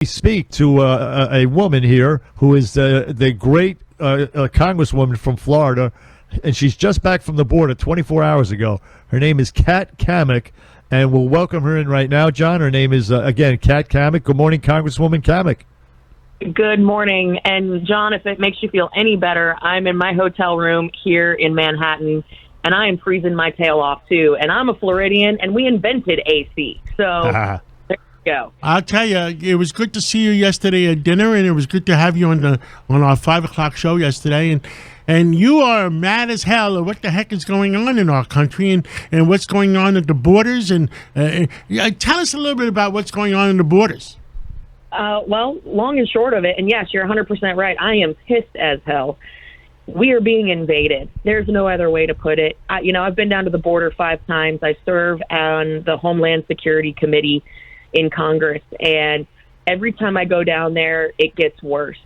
speak to a woman here who is the great congresswoman from Florida, and she's just back from the border 24 hours ago. Her name is Kat Cammack, and we'll welcome her in right now, John. Her name is, again, Kat Cammack. Good morning, Congresswoman Cammack. Good morning. And, John, if it makes you feel any better, I'm in my hotel room here in Manhattan, and I am freezing my tail off, too. And I'm a Floridian, and we invented AC. So... Go. I'll tell you, it was good to see you yesterday at dinner, and it was good to have you on our 5 o'clock show yesterday. And you are mad as hell at what the heck is going on in our country and what's going on at the borders. And tell us a little bit about what's going on in the borders. Well, long and short of it, and yes, you're 100% right. I am pissed as hell. We are being invaded. There's no other way to put it. I've been down to the border 5 times. I serve on the Homeland Security Committee in Congress, and every time I go down there, it gets worse.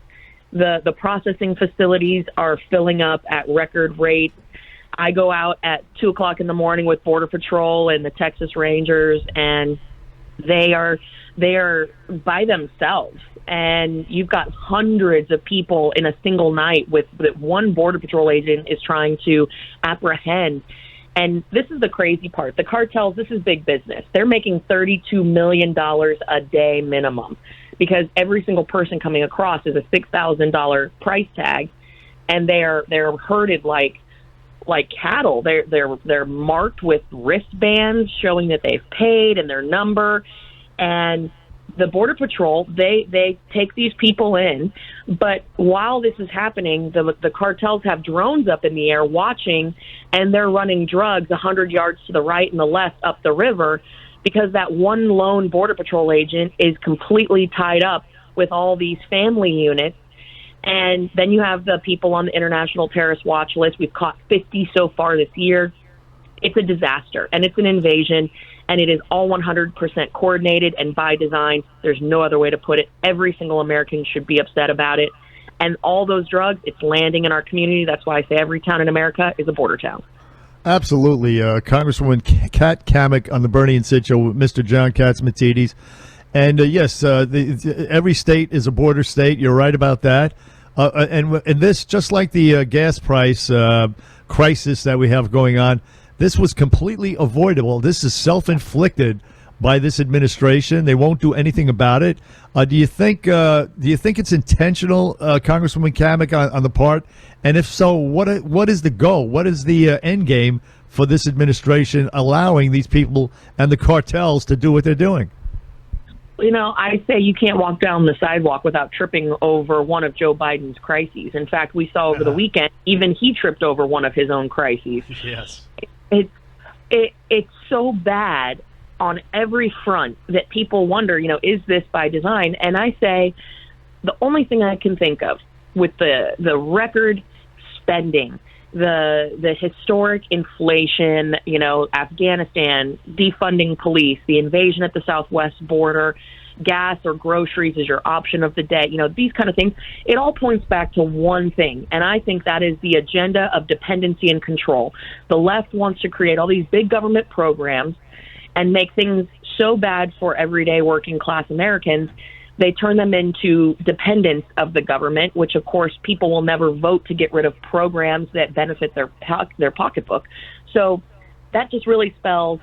The processing facilities are filling up at record rates. I go out at 2 o'clock in the morning with Border Patrol and the Texas Rangers, and they are by themselves. And you've got hundreds of people in a single night with one Border Patrol agent is trying to apprehend. And this is the crazy part. The cartels, this is big business. They're making $32 million a day minimum because every single person coming across is a $6,000 price tag, and they're herded like cattle. They're marked with wristbands showing that they've paid and their number. And the Border Patrol, they take these people in, but while this is happening, the cartels have drones up in the air watching, and they're running drugs 100 yards to the right and the left up the river because that one lone Border Patrol agent is completely tied up with all these family units. And then you have the people on the International Terrorist Watch list. We've caught 50 so far this year. It's a disaster, and it's an invasion, and it is all 100% coordinated and by design. There's no other way to put it. Every single American should be upset about it. And all those drugs, it's landing in our community. That's why I say every town in America is a border town. Absolutely. Congresswoman Kat Cammack on the Bernie and Sid show with Mr. John Catsimatidis. And yes, every state is a border state. You're right about that. And this, just like the gas price crisis that we have going on, this was completely avoidable. This is self-inflicted by this administration. They won't do anything about it. Do you think it's intentional, Congresswoman Cammack, on the part? And if so, what is the goal? What is the end game for this administration allowing these people and the cartels to do what they're doing? I say you can't walk down the sidewalk without tripping over one of Joe Biden's crises. In fact, we saw over the weekend, even he tripped over one of his own crises. Yes. It's so bad on every front that people wonder, is this by design? And I say the only thing I can think of with the record spending, the historic inflation, Afghanistan, defunding police, the invasion at the southwest border, gas or groceries is your option of the day, these kind of things, it all points back to one thing. And I think that is the agenda of dependency and control. The left wants to create all these big government programs and make things so bad for everyday working class Americans, they turn them into dependence of the government, which of course people will never vote to get rid of programs that benefit their pocketbook. So that just really spells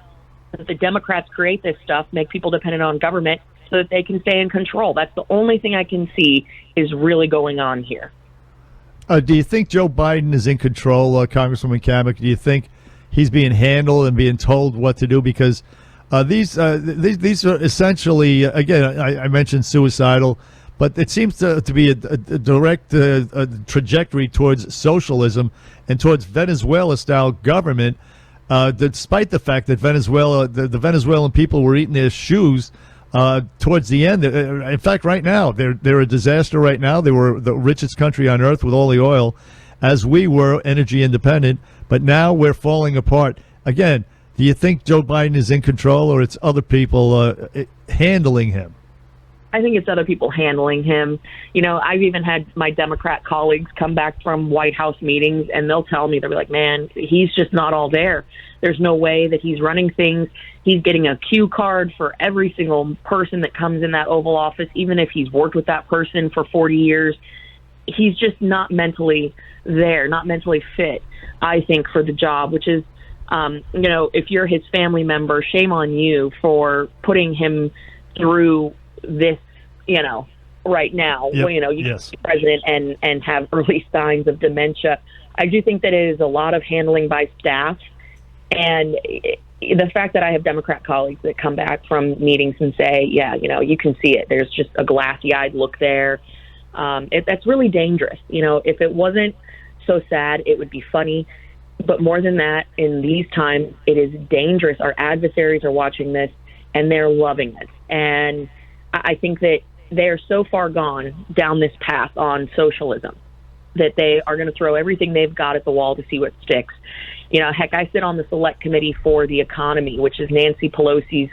that the Democrats create this stuff, make people dependent on government so that they can stay in control. That's the only thing I can see is really going on here. Do you think Joe Biden is in control, Congresswoman Cammack? Do you think he's being handled and being told what to do? Because these are essentially, again, I mentioned suicidal, but it seems to be a direct trajectory towards socialism and towards Venezuela-style government, despite the fact that the Venezuelan people were eating their shoes towards the end. In fact, right now, they're a disaster right now. They were the richest country on earth with all the oil, as we were energy independent, but now we're falling apart. Again, do you think Joe Biden is in control, or it's other people handling him? I think it's other people handling him. I've even had my Democrat colleagues come back from White House meetings, and they'll tell me, they'll be like, man, he's just not all there. There's no way that he's running things. He's getting a cue card for every single person that comes in that Oval Office, even if he's worked with that person for 40 years. He's just not mentally there, not mentally fit, I think, for the job, which is, if you're his family member, shame on you for putting him through this, right now. Yep. You can be president and have early signs of dementia. I do think that it is a lot of handling by staff. And the fact that I have Democrat colleagues that come back from meetings and say, yeah, you can see it. There's just a glassy-eyed look there. That's really dangerous. If it wasn't so sad, it would be funny. But more than that, in these times, it is dangerous. Our adversaries are watching this, and they're loving it. And I think that they are so far gone down this path on socialism that they are going to throw everything they've got at the wall to see what sticks. Heck, I sit on the select committee for the economy, which is Nancy Pelosi's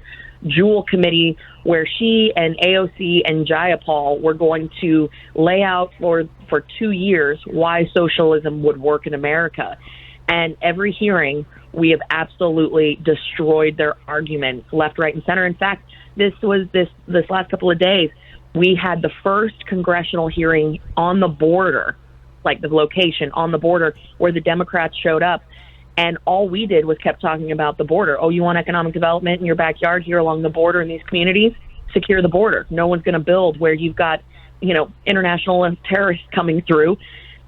jewel committee, where she and AOC and Jayapal were going to lay out for 2 years why socialism would work in America. And every hearing, we have absolutely destroyed their arguments left, right, and center. In fact, this last couple of days, we had the first congressional hearing on the border, like the location on the border, where the Democrats showed up. And all we did was kept talking about the border. Oh, you want economic development in your backyard here along the border in these communities? Secure the border. No one's going to build where you've got, international terrorists coming through.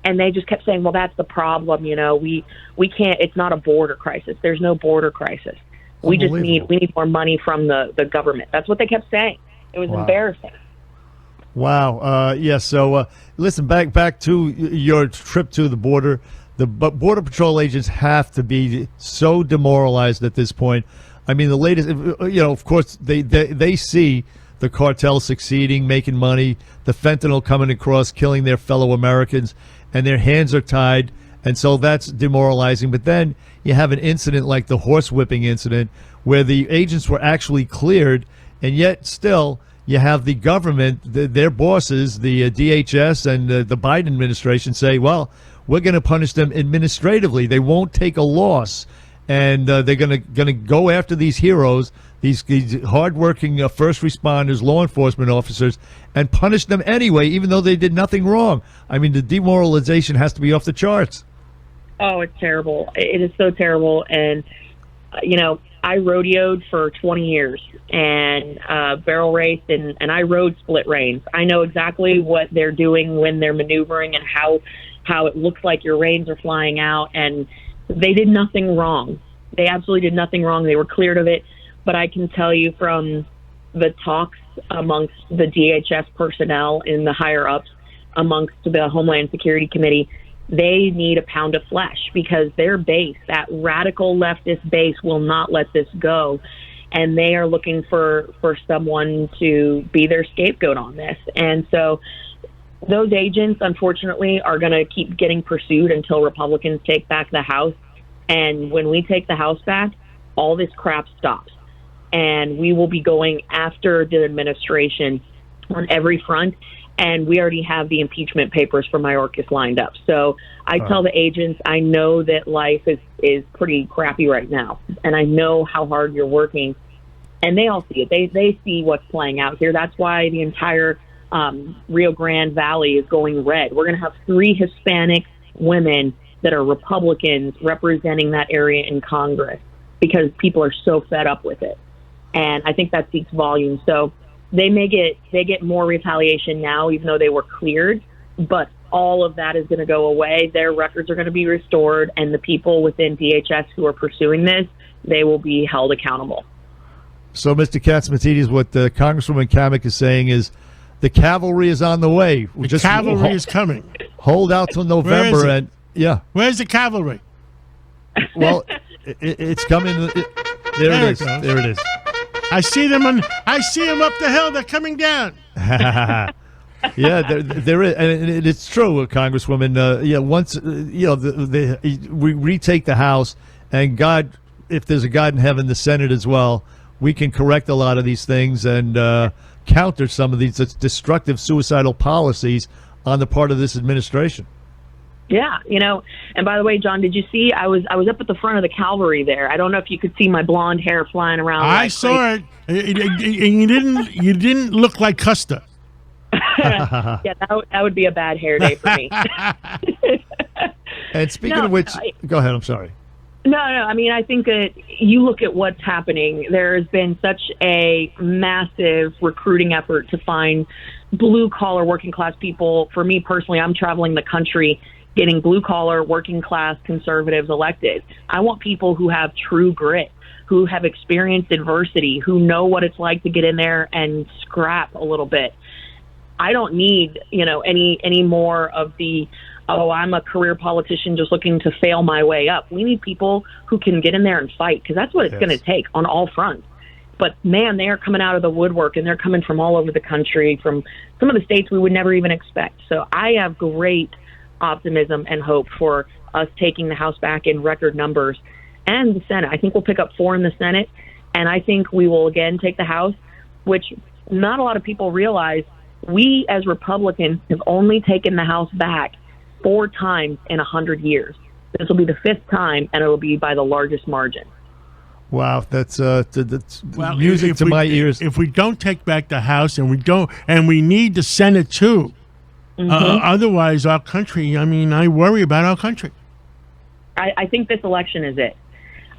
And they just kept saying, well, that's the problem. We can't, it's not a border crisis. There's no border crisis. We need more money from the government. That's what they kept saying. It was embarrassing. Wow. So listen, back to your trip to the border. The Border Patrol agents have to be so demoralized at this point. I mean, the latest, of course, they see the cartel succeeding, making money, the fentanyl coming across, killing their fellow Americans, and their hands are tied, and so that's demoralizing. But then you have an incident like the horsewhipping incident where the agents were actually cleared, and yet still you have the government, their bosses, the DHS and the Biden administration say, well, we're going to punish them administratively. They won't take a loss, and they're going to go after these heroes, these hardworking first responders, law enforcement officers, and punish them anyway, even though they did nothing wrong. I mean, the demoralization has to be off the charts. Oh, it's terrible. It is so terrible. And, I rodeoed for 20 years and barrel raced, and I rode split reins. I know exactly what they're doing when they're maneuvering and how it looks like your reins are flying out, and they did nothing wrong. They absolutely did nothing wrong. They were cleared of it. But I can tell you from the talks amongst the DHS personnel in the higher ups, amongst the Homeland Security Committee, they need a pound of flesh because their base, that radical leftist base, will not let this go. And they are looking for someone to be their scapegoat on this. And so those agents, unfortunately, are going to keep getting pursued until Republicans take back the House. And when we take the House back, all this crap stops. And we will be going after the administration on every front. And we already have the impeachment papers for Mayorkas lined up. So I tell the agents, I know that life is pretty crappy right now. And I know how hard you're working. And they all see it. They see what's playing out here. That's why the entire Rio Grande Valley is going red. We're going to have 3 Hispanic women that are Republicans representing that area in Congress because people are so fed up with it. And I think that speaks volumes. So they get more retaliation now, even though they were cleared, but all of that is going to go away. Their records are going to be restored, and the people within DHS who are pursuing this, they will be held accountable. So, Mr. Katsimatidis, what Congresswoman Cammack is saying is the cavalry is on the way. The cavalry is coming. Hold out till November, and where's the cavalry? Well, it's coming. There it is. There it is. I see them up the hill. They're coming down. Yeah, there is, and it's true, Congresswoman. Once we retake the House, and God, if there's a God in heaven, the Senate as well, we can correct a lot of these things and counter some of these destructive, suicidal policies on the part of this administration. Yeah, and by the way, John, did you see I was up at the front of the Calvary there? I don't know if you could see my blonde hair flying around. I saw it. And you didn't look like Custer. Yeah, that would be a bad hair day for me. And speaking of which, go ahead. I'm sorry. No. I mean, I think that you look at what's happening. There has been such a massive recruiting effort to find blue-collar, working-class people. For me personally, I'm traveling the country getting blue-collar, working-class conservatives elected. I want people who have true grit, who have experienced adversity, who know what it's like to get in there and scrap a little bit. I don't need, any more of the, I'm a career politician just looking to fail my way up. We need people who can get in there and fight, because that's what it's going to take on all fronts. But, man, they are coming out of the woodwork, and they're coming from all over the country, from some of the states we would never even expect. So I have great optimism and hope for us taking the House back in record numbers, and the Senate. I think we'll pick up 4 in the Senate, and I think we will again take the House, which not a lot of people realize. We as Republicans have only taken the House back 4 times in 100 years. This will be the 5th time, and it will be by the largest margin. Wow, that's music to my ears. If we don't take back the House, and we need the Senate too, otherwise our country. I mean, I worry about our country. I think this election is it.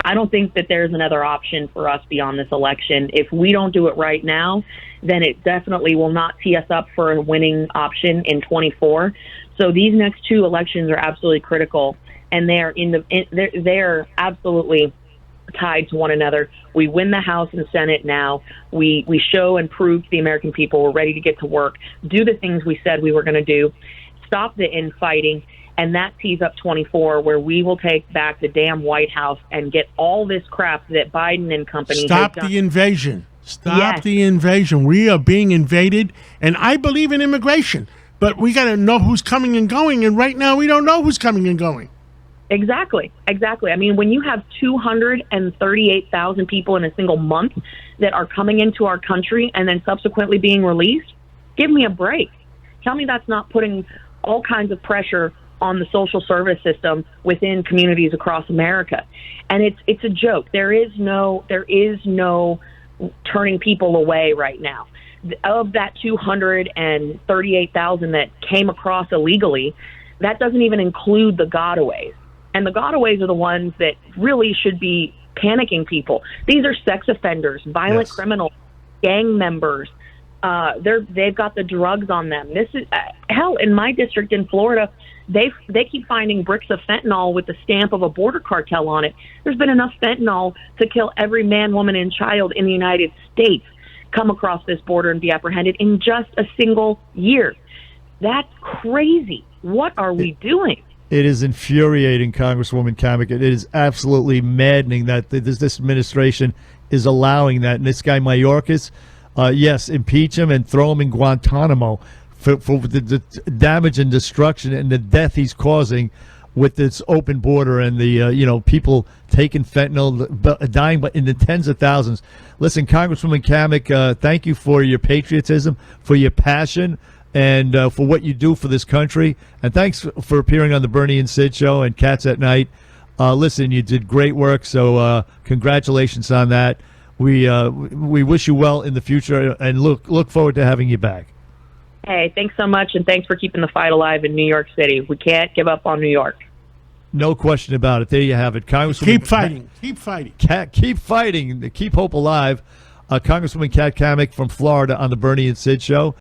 I don't think that there's another option for us beyond this election. If we don't do it right now, then it definitely will not tee us up for a winning option in 24. So these next 2 elections are absolutely critical, and they're absolutely tied to one another. We win the House and Senate now. We show and prove to the American people we're ready to get to work, do the things we said we were going to do, stop the infighting, and that tees up 24, where we will take back the damn White House and get all this crap that Biden and company Stop the invasion. Stop the invasion. We are being invaded, and I believe in immigration, but we got to know who's coming and going, and right now we don't know who's coming and going. Exactly. I mean, when you have 238,000 people in a single month that are coming into our country and then subsequently being released, give me a break. Tell me that's not putting all kinds of pressure on the social service system within communities across America. And it's a joke. There is no turning people away right now. Of that 238,000 that came across illegally, that doesn't even include the gotaways. And the gotaways are the ones that really should be panicking people. These are sex offenders, violent criminals, gang members. They've got the drugs on them. This is hell. In my district in Florida, they keep finding bricks of fentanyl with the stamp of a border cartel on it. There's been enough fentanyl to kill every man, woman, and child in the United States come across this border and be apprehended in just a single year. That's crazy. What are we doing? It is infuriating, Congresswoman Cammack. It is absolutely maddening that this administration is allowing that. And this guy Mayorkas, yes, impeach him and throw him in Guantanamo for the damage and destruction and the death he's causing with this open border and the people taking fentanyl, dying in the tens of thousands. Listen, Congresswoman Cammack, thank you for your patriotism, for your passion, and for what you do for this country. And thanks for appearing on the Bernie and Sid show and Cats at Night. Listen, you did great work, so congratulations on that. We wish you well in the future and look forward to having you back. Hey, thanks so much, and thanks for keeping the fight alive in New York City. We can't give up on New York. No question about it. There you have it. Congresswoman, keep fighting. Keep fighting. Keep fighting. Keep hope alive. Congresswoman Kat Cammack from Florida on the Bernie and Sid show.